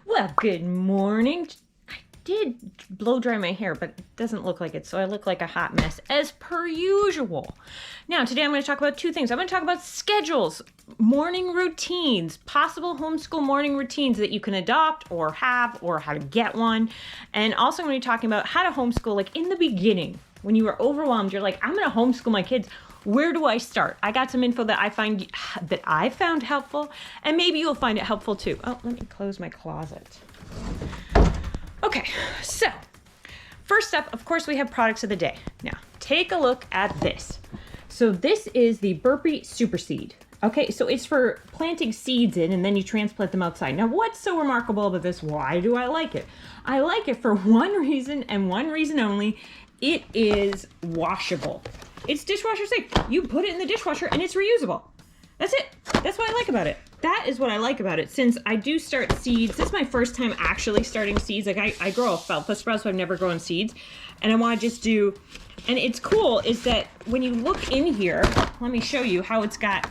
Well, good morning. I did blow dry my hair, but it doesn't look like it, so I look like a hot mess as per usual. Now, today I'm going to talk about two things. I'm going to talk about schedules, morning routines, possible homeschool morning routines that you can adopt or have, or how to get one. And also I'm going to be talking about how to homeschool, like in the beginning, when you were overwhelmed, you're like, I'm going to homeschool my kids. Where do I start? I got some info that I found helpful, and maybe you'll find it helpful too. Oh, let me close my closet. Okay, so first up, of course, we have products of the day. Now, take a look at this. So this is the Burpee Super Seed. Okay, so it's for planting seeds in, and then you transplant them outside. Now, what's so remarkable about this? Why do I like it? I like it for one reason, and one reason only. It is washable. It's dishwasher safe. You put it in the dishwasher and it's reusable. That's it. That's what I like about it. That is what I like about it. Since I do start seeds, this is my first time actually starting seeds. Like I grow alfalfa sprouts, so I've never grown seeds. And I want to just do, and it's cool is that when you look in here, let me show you how it's got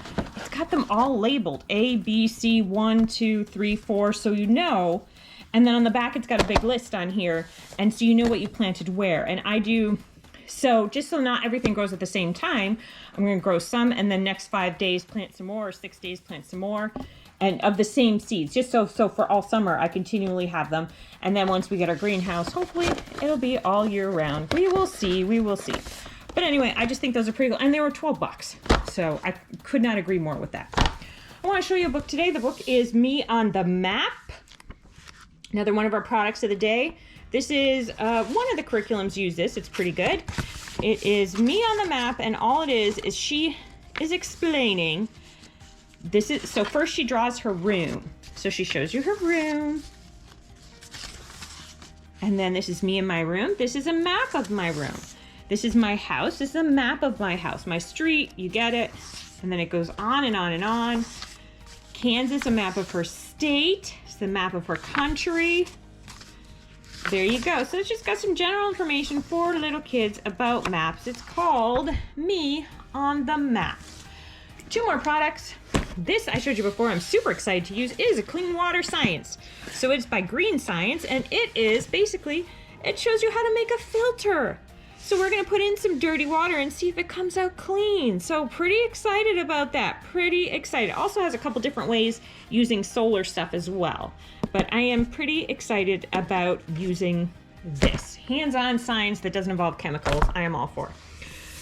them all labeled. A, B, C, 1, 2, 3, 4, so you know. And then on the back, it's got a big list on here. And so you know what you planted where. And I do, so just so not everything grows at the same time, I'm going to grow some, and then next 5 days plant some more, or 6 days plant some more, and of the same seeds, just so for all summer I continually have them. And then once we get our greenhouse, hopefully it'll be all year round. We will see. But anyway, I just think those are pretty cool, and they were $12, so I could not agree more with that. I want to show you a book today. The book is Me on the Map. Another one of our products of the day. This is, one of the curriculums use this. It's pretty good. It is Me on the Map, and all it is she is explaining, so first she draws her room. So she shows you her room. And then this is me in my room. This is a map of my room. This is my house. This is a map of my house. My street, you get it. And then it goes on and on and on. Kansas, a map of her state. It's the map of her country. There you go. So it's just got some general information for little kids about maps. It's called Me on the Map. Two more products. This I showed you before. I'm super excited to use. It is a clean water science. So it's by Green Science, and it is basically, it shows you how to make a filter. So we're going to put in some dirty water and see if it comes out clean. So pretty excited about that. Pretty excited. Also has a couple different ways using solar stuff as well. But I am pretty excited about using this. Hands-on science that doesn't involve chemicals. I am all for.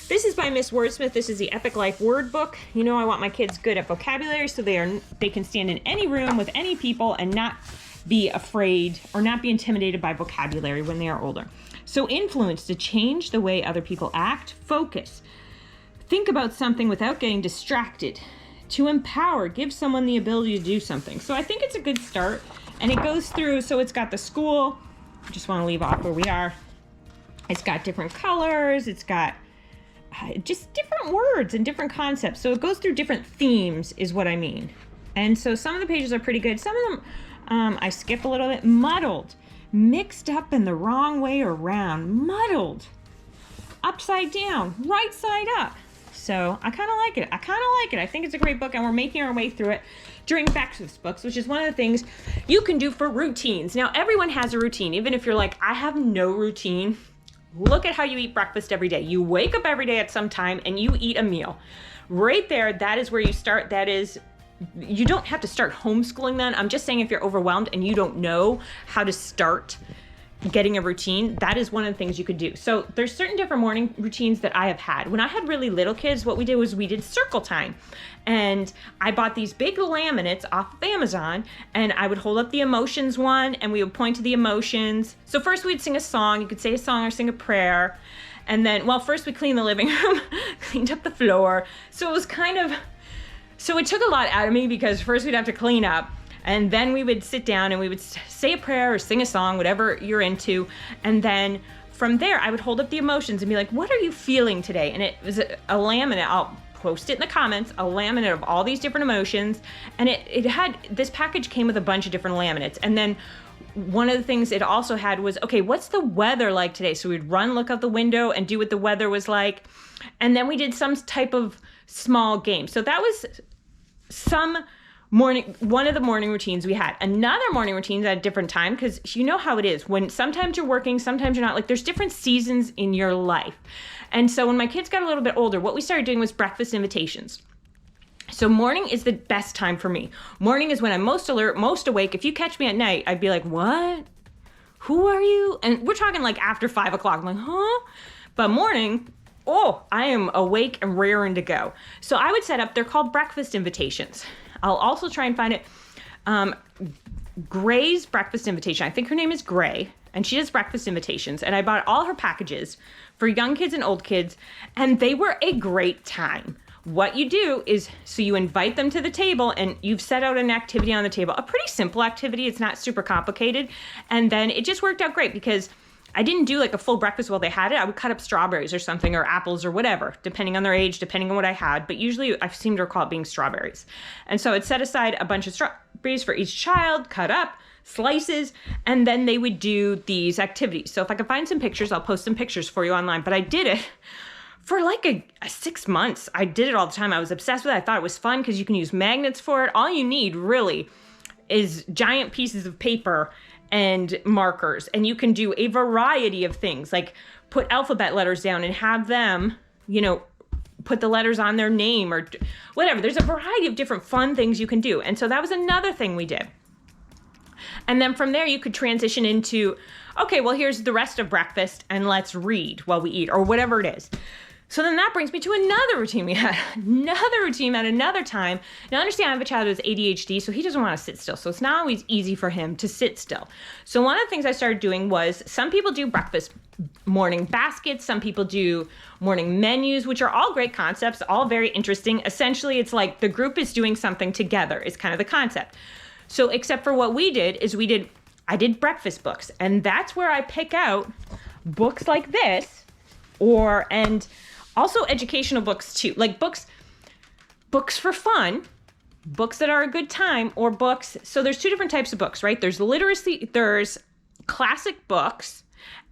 This is by Miss Wordsmith. This is the Epic Life Word Book. You know I want my kids good at vocabulary so they can stand in any room with any people and not be afraid or not be intimidated by vocabulary when they are older. So influence, to change the way other people act. Focus. Think about something without getting distracted. To empower, give someone the ability to do something. So I think it's a good start. And it goes through, so it's got the school. I just want to leave off where we are. It's got different colors. It's got just different words and different concepts. So it goes through different themes is what I mean. And so some of the pages are pretty good. Some of them I skip a little bit. Muddled. Mixed up in the wrong way around. Muddled. Upside down. Right side up. So I kind of like it. I think it's a great book, and we're making our way through it during breakfast books, which is one of the things you can do for routines. Now, everyone has a routine. Even if you're like, I have no routine, look at how you eat breakfast every day. You wake up every day at some time and you eat a meal. Right there, that is where you start. You don't have to start homeschooling then. I'm just saying if you're overwhelmed and you don't know how to start getting a routine, that is one of the things you could do. So there's certain different morning routines that I have had. When I had really little kids, what we did was we did circle time. And I bought these big laminates off of Amazon, and I would hold up the emotions one, and we would point to the emotions. So first we'd sing a song. You could say a song or sing a prayer. And then, first we cleaned the living room, cleaned up the floor. So it was so it took a lot out of me because first we'd have to clean up, and then we would sit down and we would say a prayer or sing a song, whatever you're into. And then from there, I would hold up the emotions and be like, what are you feeling today? And it was a laminate. I'll post it in the comments, a laminate of all these different emotions. And this package came with a bunch of different laminates. And then one of the things it also had was, okay, what's the weather like today? So we'd look out the window and do what the weather was like. And then we did some type of small game. So that was some one of the morning routines we had. Another morning routine at a different time, because you know how it is. When sometimes you're working, sometimes you're not. Like, there's different seasons in your life. And so when my kids got a little bit older, what we started doing was breakfast invitations. So morning is the best time for me. Morning is when I'm most alert, most awake. If you catch me at night, I'd be like, what? Who are you? And we're talking like after 5 o'clock. I'm like, huh? But morning, I am awake and raring to go. So I would set up, they're called breakfast invitations. I'll also try and find it. Gray's breakfast invitation. I think her name is Gray, and she does breakfast invitations. And I bought all her packages for young kids and old kids, and they were a great time. What you do is, so you invite them to the table and you've set out an activity on the table, a pretty simple activity. It's not super complicated. And then it just worked out great because I didn't do like a full breakfast while they had it. I would cut up strawberries or something, or apples or whatever, depending on their age, depending on what I had. But usually I seem to recall it being strawberries. And so I'd set aside a bunch of strawberries for each child, cut up, slices, and then they would do these activities. So if I can find some pictures, I'll post some pictures for you online. But I did it for like a 6 months. I did it all the time. I was obsessed with it. I thought it was fun because you can use magnets for it. All you need really is giant pieces of paper and markers. And you can do a variety of things, like put alphabet letters down and have them, put the letters on their name or whatever. There's a variety of different fun things you can do. And so that was another thing we did. And then from there you could transition into, okay, well, here's the rest of breakfast and let's read while we eat or whatever it is. So then that brings me to another routine we had. Another routine at another time. Now understand I have a child who has ADHD, so he doesn't want to sit still. So it's not always easy for him to sit still. So one of the things I started doing was, some people do breakfast morning baskets. Some people do morning menus, which are all great concepts, all very interesting. Essentially, it's like the group is doing something together is kind of the concept. So except for what we did is I did breakfast books. And that's where I pick out books like this and also educational books too, like books for fun, books that are a good time, or books. So there's two different types of books, right? There's literacy, there's classic books,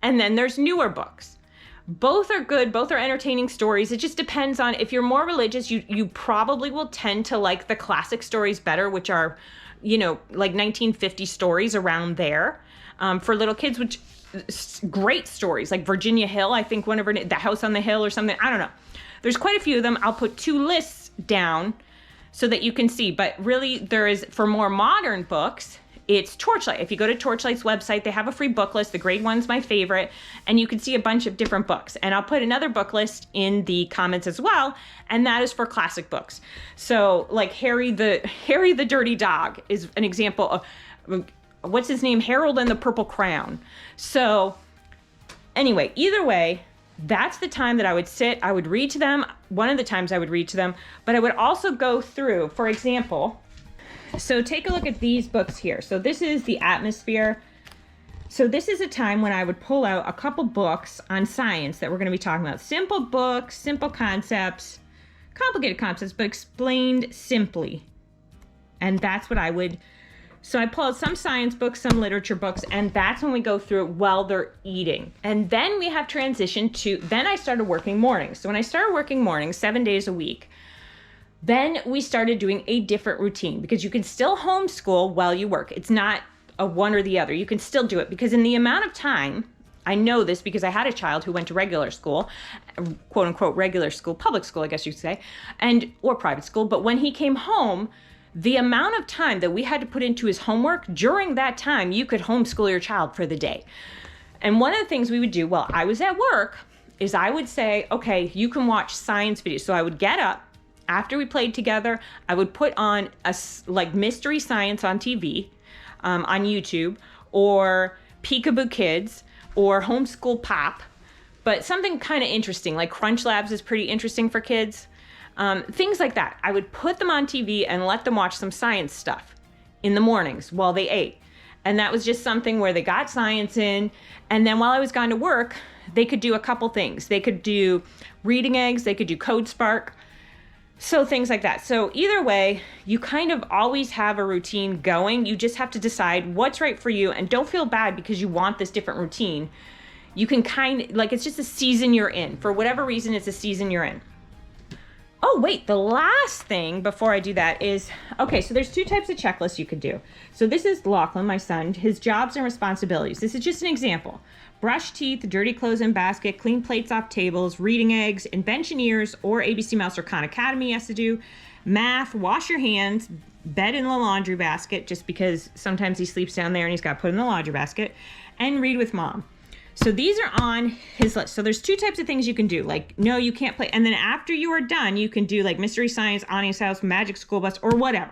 and then there's newer books. Both are good. Both are entertaining stories. It just depends on, if you're more religious, you probably will tend to like the classic stories better, which are, like 1950 stories around there. For little kids, which great stories like Virginia Hill, I think one of her, The House on the Hill or something. I don't know. There's quite a few of them. I'll put 2 lists down so that you can see. But really, there is, for more modern books, it's Torchlight. If you go to Torchlight's website, they have a free book list. The grade one's my favorite. And you can see a bunch of different books. And I'll put another book list in the comments as well. And that is for classic books. So like Harry the Dirty Dog is an example of, what's his name? Harold and the Purple Crayon. So anyway, either way, that's the time that I would sit. I would read to them. One of the times I would read to them, but I would also go through, for example, so take a look at these books here. So this is The Atmosphere. So this is a time when I would pull out a couple books on science that we're going to be talking about. Simple books, simple concepts, complicated concepts, but explained simply. And that's what I would. So I pull out some science books, some literature books, and that's when we go through it while they're eating. And then we have transitioned to, then I started working mornings. So when I started working mornings, 7 days a week, then we started doing a different routine, because you can still homeschool while you work. It's not a one or the other. You can still do it, because in the amount of time, I know this because I had a child who went to regular school, quote unquote regular school, public school, I guess you could say, or private school. But when he came home, the amount of time that we had to put into his homework, during that time, you could homeschool your child for the day. And one of the things we would do while I was at work is I would say, okay, you can watch science videos. So I would get up after we played together. I would put on like Mystery Science on TV, on YouTube, or Peekaboo Kids, or Homeschool Pop, but something kind of interesting, like Crunch Labs is pretty interesting for kids. Things like that. I would put them on TV and let them watch some science stuff in the mornings while they ate. And that was just something where they got science in. And then while I was gone to work, they could do a couple things. They could do reading eggs. They could do Code Spark. So things like that. So either way, you kind of always have a routine going. You just have to decide what's right for you, and don't feel bad because you want this different routine. You can it's just a season you're in. For whatever reason, it's a season you're in. Oh, wait, the last thing before I do that is, okay, so there's 2 types of checklists you could do. So this is Lachlan, my son, his jobs and responsibilities. This is just an example. Brush teeth, dirty clothes in basket, clean plates off tables, reading eggs, invention ears, or ABC Mouse or Khan Academy he has to do. Math, wash your hands, bed in the laundry basket, just because sometimes he sleeps down there and he's got to put in the laundry basket, and read with mom. So these are on his list. So there's 2 types of things you can do. Like, no, you can't play. And then after you are done, you can do like Mystery Science, Ani's House, Magic School Bus, or whatever.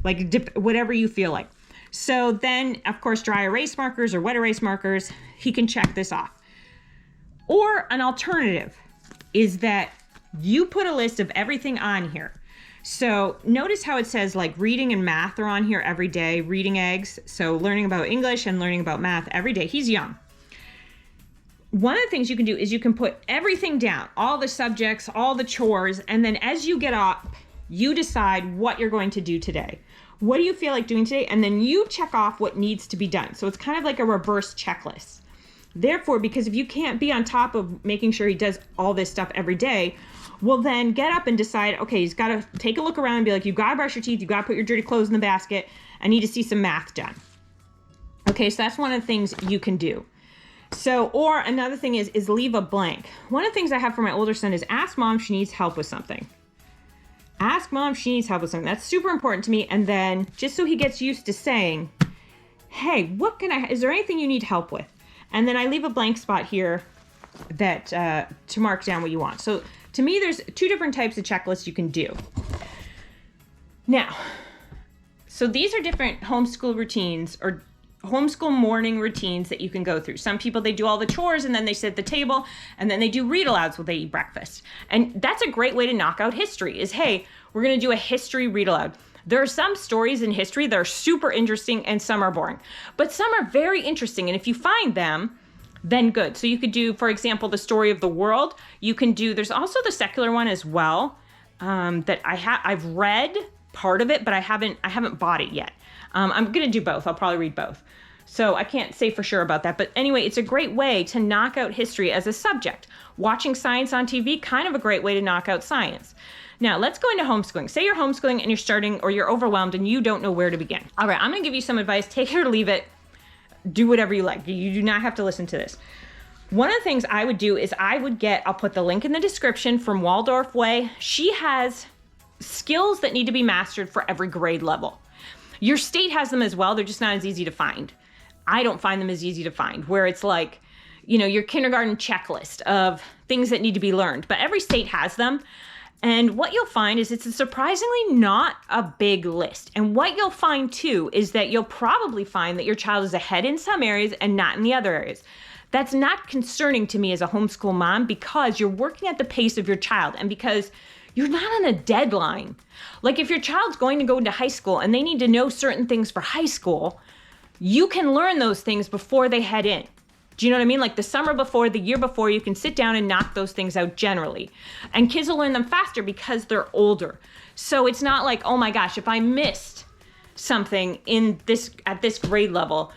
Like whatever you feel like. So then, of course, dry erase markers or wet erase markers, he can check this off. Or an alternative is that you put a list of everything on here. So notice how it says like reading and math are on here every day, reading eggs. So learning about English and learning about math every day. He's young. One of the things you can do is you can put everything down, all the subjects, all the chores, and then as you get up, you decide what you're going to do today. What do you feel like doing today? And then you check off what needs to be done. So it's kind of like a reverse checklist. Therefore, because if you can't be on top of making sure he does all this stuff every day, well then get up and decide, okay, he's got to take a look around and be like, you've got to brush your teeth, you've got to put your dirty clothes in the basket. I need to see some math done. Okay, so that's one of the things you can do. So, or another thing is leave a blank. One of the things I have for my older son is ask mom if she needs help with something. Ask mom if she needs help with something. That's super important to me. And then just so he gets used to saying, hey, is there anything you need help with? And then I leave a blank spot here that to mark down what you want. So to me, there's 2 different types of checklists you can do. Now, so these are different homeschool routines or homeschool morning routines that you can go through. Some people, they do all the chores and then they sit at the table and then they do read alouds while they eat breakfast. And that's a great way to knock out history is, hey, we're going to do a history read aloud. There are some stories in history that are super interesting and some are boring, but some are very interesting. And if you find them, then good. So you could do, for example, the story of the world. You can do, there's also the secular one as well that I've read part of it, but I haven't bought it yet. I'm going to do both. I'll probably read both. So I can't say for sure about that. But anyway, it's a great way to knock out history as a subject. Watching science on TV, kind of a great way to knock out science. Now, let's go into homeschooling. Say you're homeschooling and you're starting or you're overwhelmed and you don't know where to begin. All right, I'm going to give you some advice. Take it or leave it. Do whatever you like. You do not have to listen to this. One of the things I would do is I'll put the link in the description from Waldorf Way. She has skills that need to be mastered for every grade level. Your state has them as well. They're just not as easy to find. I don't find them as easy to find, where it's like, your kindergarten checklist of things that need to be learned, but every state has them. And what you'll find is it's surprisingly not a big list. And what you'll find too is that you'll probably find that your child is ahead in some areas and not in the other areas. That's not concerning to me as a homeschool mom because you're working at the pace of your child and because you're not on a deadline. Like if your child's going to go into high school and they need to know certain things for high school, you can learn those things before they head in. Do you know what I mean? Like the summer before, the year before, you can sit down and knock those things out generally. And kids will learn them faster because they're older. So it's not like, oh my gosh, if I missed something at this grade level,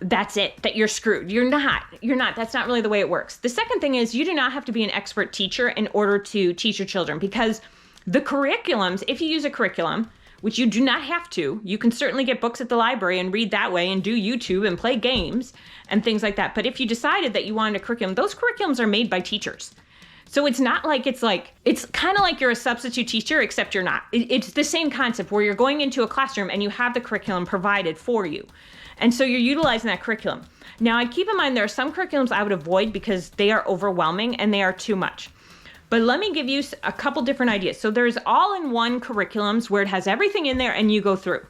that's it, that you're screwed. You're not. That's not really the way it works. The second thing is you do not have to be an expert teacher in order to teach your children because the curriculums, if you use a curriculum, which you do not have to, you can certainly get books at the library and read that way and do YouTube and play games and things like that. But if you decided that you wanted a curriculum, those curriculums are made by teachers. So it's not like it's kind of like you're a substitute teacher, except you're not. It's the same concept where you're going into a classroom and you have the curriculum provided for you. And so you're utilizing that curriculum. Now, I keep in mind there are some curriculums I would avoid because they are overwhelming and they are too much. But let me give you a couple different ideas. So there's all-in-one curriculums where it has everything in there and you go through.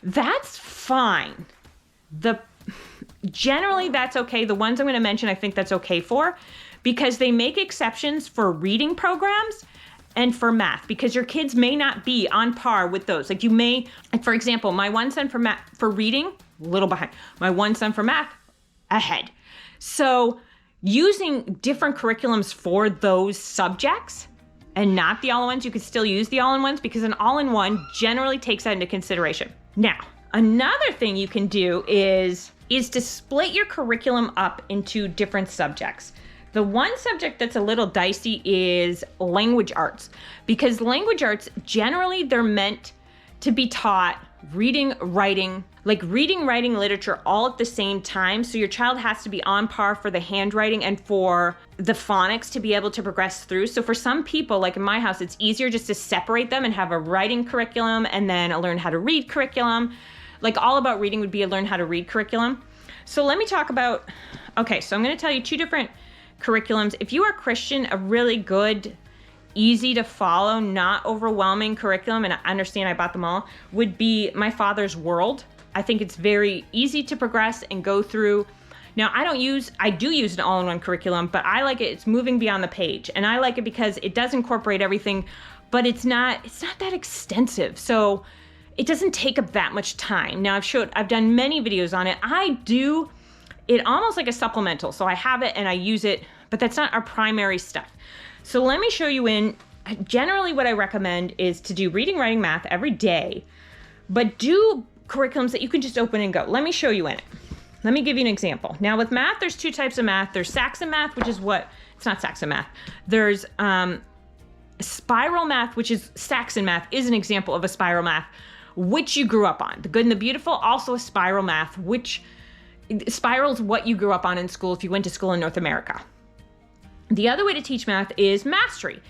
That's fine. Generally, that's okay. The ones I'm going to mention, I think that's okay for because they make exceptions for reading programs and for math because your kids may not be on par with those. Like you may, for example, my one son for reading, a little behind. My one son for math, ahead. So using different curriculums for those subjects and not the all-in-ones, you could still use the all-in-ones because an all-in-one generally takes that into consideration. Now, another thing you can do is to split your curriculum up into different subjects. The one subject that's a little dicey is language arts, because language arts, generally they're meant to be taught reading, writing, literature all at the same time. So your child has to be on par for the handwriting and for the phonics to be able to progress through. So for some people, like in my house, it's easier just to separate them and have a writing curriculum and then a learn how to read curriculum. Like All About Reading would be a learn how to read curriculum. So let me talk about, okay, so I'm going to tell you two different curriculums. If you are Christian, a really good, easy to follow, not overwhelming curriculum, and I understand I bought them all, would be My Father's World. I think it's very easy to progress and go through. Now, I do use an all-in-one curriculum, but I like it. It's moving beyond the page. And I like it because it does incorporate everything, but it's not that extensive. So it doesn't take up that much time. Now, I've done many videos on it. I do it almost like a supplemental. So I have it and I use it, but that's not our primary stuff. So let me show you generally what I recommend is to do reading, writing, math every day, but do curriculums that you can just open and go. Let me show you in it. Let me give you an example. Now with math, there's two types of math. There's Saxon math, which is it's not Saxon math. There's spiral math, which is Saxon math is an example of a spiral math, which you grew up on. The Good and the Beautiful, also a spiral math, which spirals what you grew up on in school if you went to school in North America. The other way to teach math is mastery.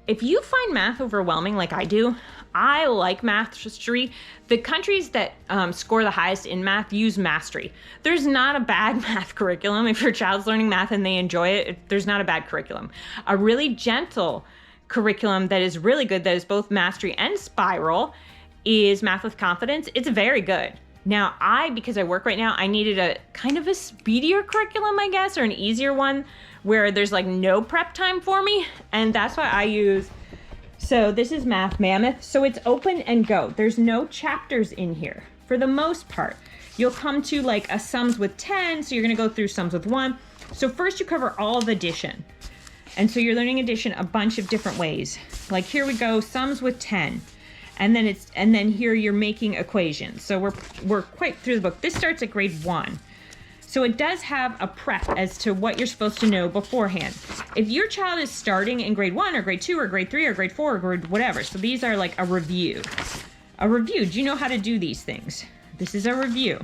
If you find math overwhelming like I do, I like mastery. The countries that score the highest in math use mastery. There's not a bad math curriculum. If your child's learning math and they enjoy it, there's not a bad curriculum. A really gentle curriculum that is really good, that is both mastery and spiral, is Math with Confidence. It's very good. Now, because I work right now, I needed a kind of a speedier curriculum, I guess, or an easier one where there's like no prep time for me. And that's why I use, so this is Math Mammoth. So it's open and go. There's no chapters in here for the most part. You'll come to like a sums with 10. So you're going to go through sums with 1. So first you cover all of addition. And so you're learning addition a bunch of different ways. Like here we go, sums with 10. And then here you're making equations. So we're quite through the book. This starts at grade 1. So it does have a prep as to what you're supposed to know beforehand. If your child is starting in grade 1 or grade 2 or grade 3 or grade 4 or grade whatever, so these are like a review. A review, do you know how to do these things? This is a review.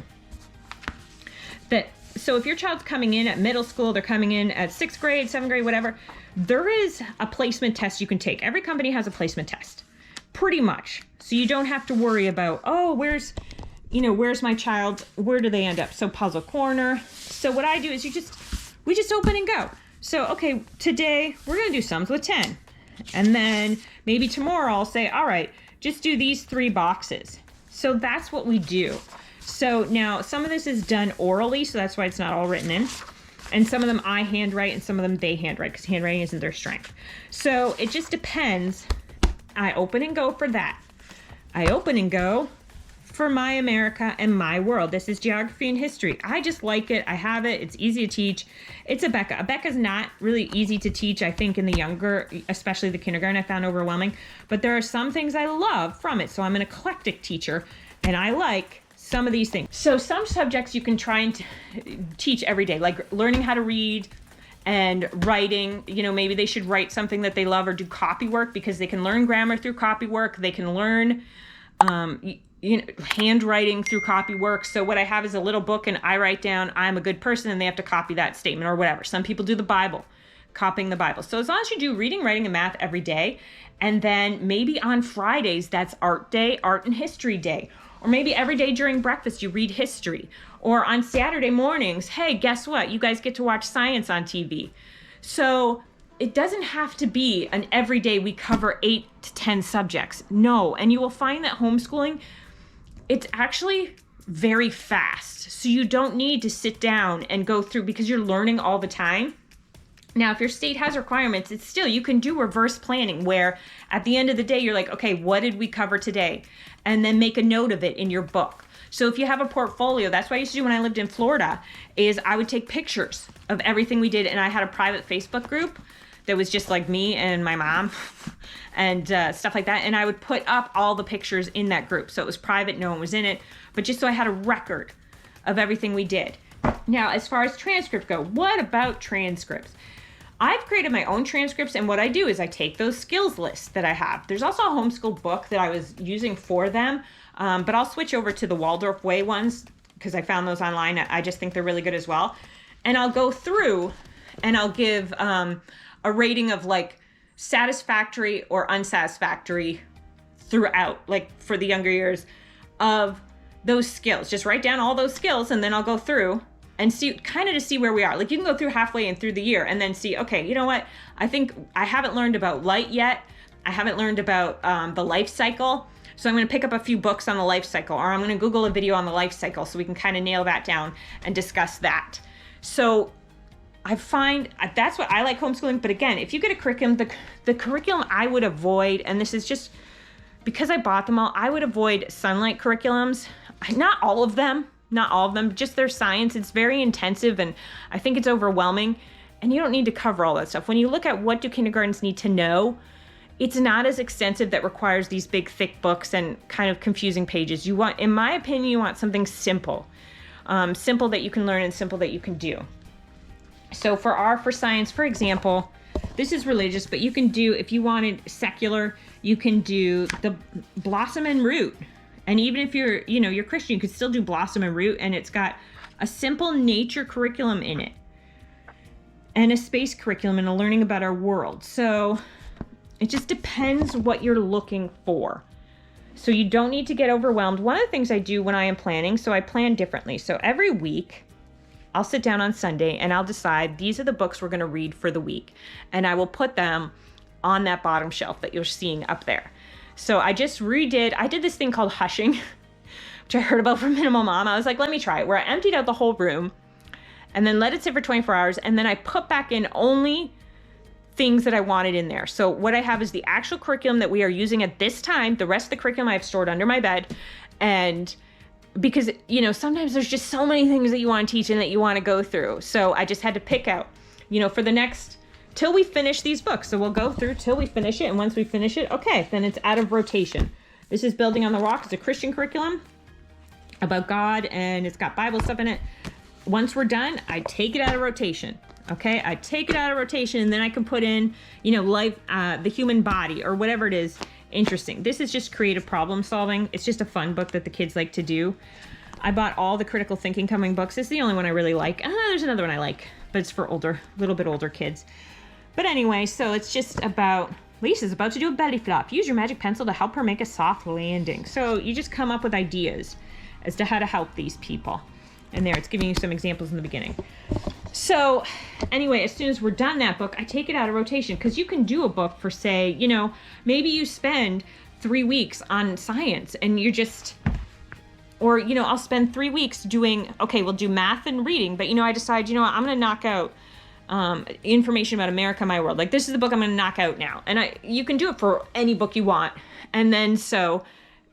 So if your child's coming in at middle school, they're coming in at 6th grade, 7th grade, whatever, there is a placement test you can take. Every company has a placement test. Pretty much. So you don't have to worry about, oh, where's my child? Where do they end up? So Puzzle Corner. So what I do is we just open and go. So, okay, today we're going to do sums with 10. And then maybe tomorrow I'll say, all right, just do these 3 boxes. So that's what we do. So now some of this is done orally, so that's why it's not all written in. And some of them I handwrite and some of them they handwrite because handwriting isn't their strength. So it just depends. I open and go for that. I open and go for My America and My World. This is geography and history. I just like it. I have it. It's easy to teach. It's Abeka. Abeka's not really easy to teach, I think, in the younger, especially the kindergarten, I found overwhelming. But there are some things I love from it. So I'm an eclectic teacher, and I like some of these things. So some subjects you can try and teach every day, like learning how to read, and writing. Maybe they should write something that they love or do copy work because they can learn grammar through copy work. They can learn handwriting through copy work. So what I have is a little book and I write down, I'm a good person, and they have to copy that statement or whatever. Some people do the Bible, copying the Bible. So as long as you do reading, writing, and math every day, and then maybe on Fridays, that's art day, art and history day. Or maybe every day during breakfast, you read history. Or on Saturday mornings, hey, guess what? You guys get to watch science on TV. So it doesn't have to be an everyday we cover 8 to 10 subjects. No, and you will find that homeschooling, it's actually very fast. So you don't need to sit down and go through because you're learning all the time. Now, if your state has requirements, it's still, you can do reverse planning where at the end of the day, you're like, okay, what did we cover today? And then make a note of it in your book. So if you have a portfolio, that's what I used to do when I lived in Florida, is I would take pictures of everything we did. And I had a private Facebook group that was just like me and my mom and stuff like that. And I would put up all the pictures in that group. So it was private, no one was in it, but just so I had a record of everything we did. Now, as far as transcripts go, what about transcripts? I've created my own transcripts, and what I do is I take those skills lists that I have. There's also a homeschool book that I was using for them, but I'll switch over to the Waldorf Way ones because I found those online. I just think they're really good as well. And I'll go through and I'll give a rating of like satisfactory or unsatisfactory throughout, like for the younger years, of those skills. Just write down all those skills, and then I'll go through and see, kind of to see where we are. Like you can go through halfway and through the year and then see, okay, you know what? I think I haven't learned about light yet. I haven't learned about the life cycle. So I'm going to pick up a few books on the life cycle, or I'm going to Google a video on the life cycle so we can kind of nail that down and discuss that. So I find that's what I like homeschooling. But again, if you get a curriculum, the curriculum I would avoid, and this is just because I bought them all, I would avoid Sunlight curriculums. Not all of them, just their science. It's very intensive and I think it's overwhelming, and you don't need to cover all that stuff. When you look at what do kindergartens need to know, it's not as extensive that requires these big thick books and kind of confusing pages. You want, in my opinion, you want something simple. Simple that you can learn and simple that you can do. So for science, for example, this is religious, but you can do, if you wanted secular, you can do the Blossom and Root. And even if you're Christian, you could still do Blossom and Root, and it's got a simple nature curriculum in it and a space curriculum and a learning about our world. So it just depends what you're looking for. So you don't need to get overwhelmed. One of the things I do when I am planning, so I plan differently. So every week I'll sit down on Sunday and I'll decide these are the books we're going to read for the week. And I will put them on that bottom shelf that you're seeing up there. So I did this thing called hushing, which I heard about from Minimal Mom. I was like, let me try it, where I emptied out the whole room and then let it sit for 24 hours. And then I put back in only things that I wanted in there. So what I have is the actual curriculum that we are using at this time. The rest of the curriculum I have stored under my bed. And because, sometimes there's just so many things that you want to teach and that you want to go through. So I just had to pick out, for the next, till we finish these books. So we'll go through till we finish it. And once we finish it, okay, then it's out of rotation. This is Building on the Rock. It's a Christian curriculum about God, and it's got Bible stuff in it. Once we're done, I take it out of rotation. Okay, I take it out of rotation, and then I can put in, life, the human body, or whatever it is interesting. This is just creative problem solving. It's just a fun book that the kids like to do. I bought all the critical thinking coming books. This is the only one I really like. There's another one I like, but it's for a little bit older kids. But anyway, so it's just about, Lisa's about to do a belly flop. Use your magic pencil to help her make a soft landing. So you just come up with ideas as to how to help these people. And there, it's giving you some examples in the beginning. So anyway, as soon as we're done that book, I take it out of rotation, because you can do a book for, say, maybe you spend 3 weeks on science and you're just, or, I'll spend 3 weeks doing, okay, we'll do math and reading, but, I decide, I'm going to knock out information about America, my world. Like, this is the book I'm going to knock out now. And you can do it for any book you want. And then, so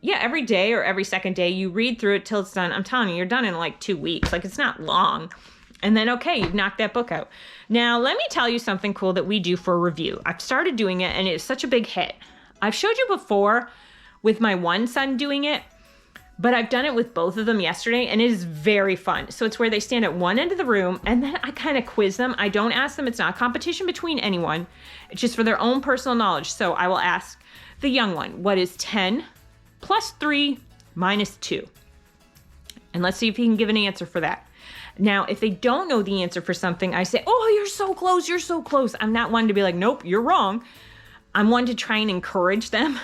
yeah, every day or every second day you read through it till it's done. I'm telling you, you're done in like 2 weeks. Like, it's not long. And then, okay, you've knocked that book out. Now, let me tell you something cool that we do for a review. I've started doing it and it's such a big hit. I've showed you before with my one son doing it, but I've done it with both of them yesterday, and it is very fun. So it's where they stand at one end of the room, and then I kind of quiz them. I don't ask them. It's not a competition between anyone. It's just for their own personal knowledge. So I will ask the young one, what is 10 plus 3 minus 2? And let's see if he can give an answer for that. Now, if they don't know the answer for something, I say, oh, you're so close, you're so close. I'm not one to be like, nope, you're wrong. I'm one to try and encourage them.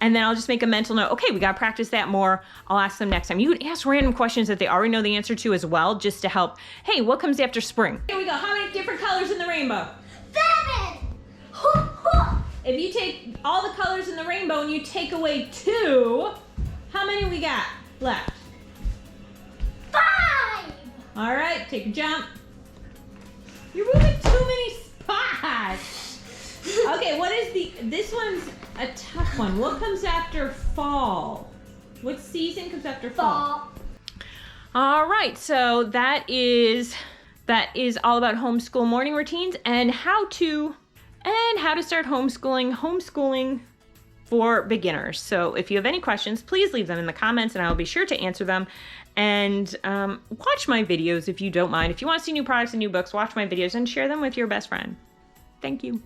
And then I'll just make a mental note. Okay, we got to practice that more. I'll ask them next time. You can ask random questions that they already know the answer to as well, just to help. Hey, what comes after spring? Here we go. How many different colors in the rainbow? 7! If you take all the colors in the rainbow and you take away 2, how many we got left? 5! All right, take a jump. You're moving too many spots. Okay, this one's a tough one. What comes after fall? What season comes after fall? All right, so that is all about homeschool morning routines and how to start homeschooling for beginners. So if you have any questions, please leave them in the comments and I will be sure to answer them. And watch my videos if you don't mind. If you want to see new products and new books, watch my videos and share them with your best friend. Thank you.